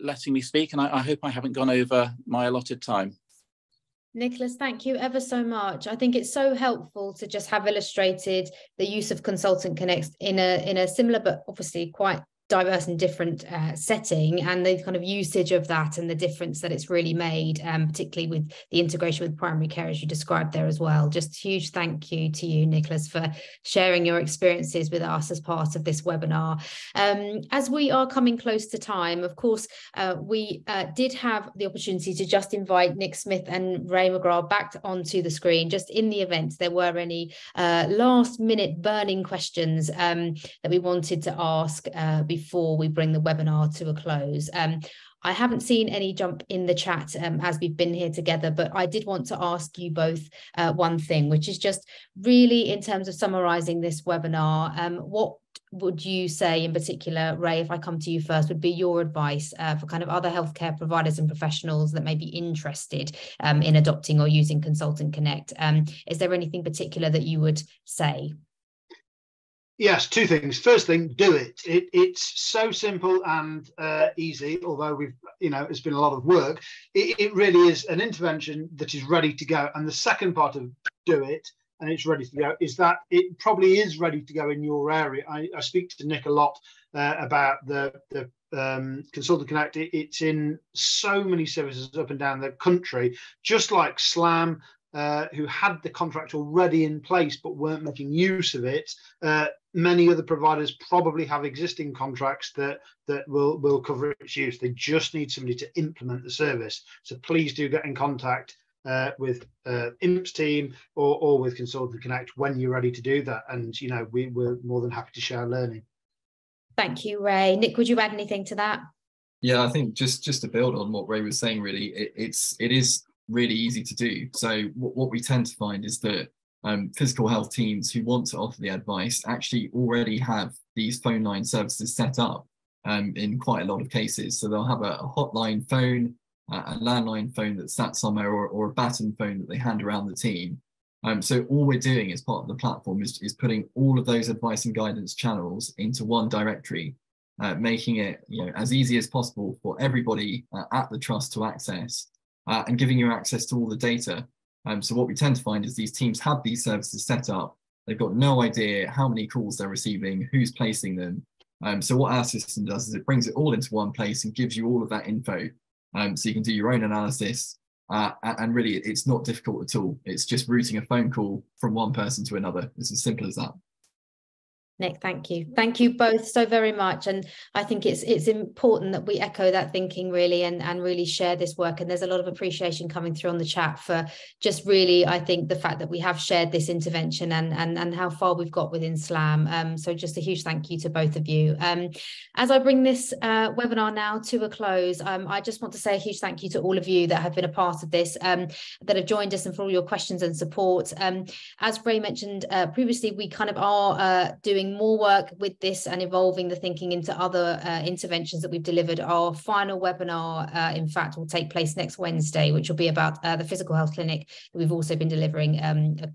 letting me speak, and I hope I haven't gone over my allotted time. Nicholas, thank you ever so much. I think it's so helpful to just have illustrated the use of Consultant Connect in a similar but obviously quite diverse and different setting, and the kind of usage of that and the difference that it's really made, particularly with the integration with primary care as you described there as well. Just huge thank you to you, Nicholas, for sharing your experiences with us as part of this webinar. As we are coming close to time, of course, we did have the opportunity to just invite Nick Smith and Ray McGrath back onto the screen, just in the event there were any last minute burning questions that we wanted to ask before we bring the webinar to a close. I haven't seen any jump in the chat as we've been here together, but I did want to ask you both one thing, which is just really in terms of summarising this webinar, what would you say in particular, Ray, if I come to you first, would be your advice for kind of other healthcare providers and professionals that may be interested in adopting or using Consultant Connect? Is there anything particular that you would say? Yes, two things. First thing, do it. It's so simple and easy, although it's been a lot of work. It really is an intervention that is ready to go. And the second part of do it, and it's ready to go, is that it probably is ready to go in your area. I speak to Nick a lot about the Consultant Connect. It's in so many services up and down the country, just like SLAM, who had the contract already in place but weren't making use of it. Many other providers probably have existing contracts that will cover its use. They just need somebody to implement the service. So please do get in contact with IMPHS team or with Consultant Connect when you're ready to do that. And we're more than happy to share learning. Thank you, Ray. Nick, would you add anything to that? Yeah, I think just to build on what Ray was saying, really, it is really easy to do. So what we tend to find is that physical health teams who want to offer the advice actually already have these phone line services set up in quite a lot of cases. So they'll have a hotline phone, a landline phone that's sat somewhere, or a baton phone that they hand around the team. So all we're doing as part of the platform is putting all of those advice and guidance channels into one directory. making it as easy as possible for everybody at the trust to access, and giving you access to all the data. So what we tend to find is these teams have these services set up. They've got no idea how many calls they're receiving, who's placing them. So what our system does is it brings it all into one place and gives you all of that info. So you can do your own analysis. And really, it's not difficult at all. It's just routing a phone call from one person to another. It's as simple as that. Nick, thank you. Thank you both so very much. And I think it's important that we echo that thinking really and really share this work. And there's a lot of appreciation coming through on the chat for just really, I think, the fact that we have shared this intervention and how far we've got within SLAM. So just a huge thank you to both of you. As I bring this webinar now to a close, I just want to say a huge thank you to all of you that have been a part of this, that have joined us, and for all your questions and support. As Ray mentioned previously, we kind of are doing more work with this and evolving the thinking into other interventions that we've delivered. Our final webinar, in fact, will take place next Wednesday, which will be about the physical health clinic that we've also been delivering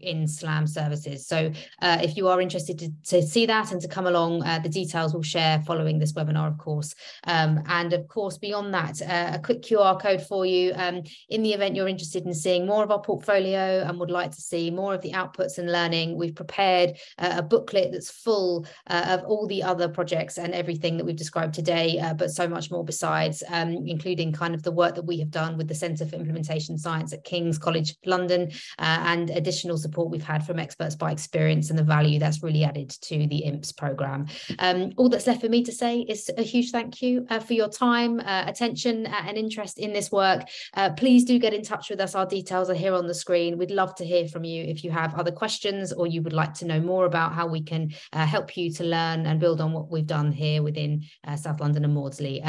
in SLAM services. So if you are interested to see that and to come along, the details we'll share following this webinar, of course. And of course, beyond that, a quick QR code for you. In the event you're interested in seeing more of our portfolio and would like to see more of the outputs and learning, we've prepared a booklet that's full of all the other projects and everything that we've described today, but so much more besides, including kind of the work that we have done with the Centre for Implementation Science at King's College London, and additional support we've had from experts by experience and the value that's really added to the IMPHS programme. All that's left for me to say is a huge thank you for your time, attention and interest in this work. Please do get in touch with us. Our details are here on the screen. We'd love to hear from you if you have other questions or you would like to know more about how we can help you to learn and build on what we've done here within South London and Maudsley.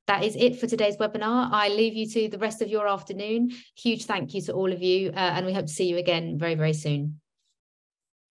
That is it for today's webinar. I leave you to the rest of your afternoon. Huge thank you to all of you, and we hope to see you again very, very soon.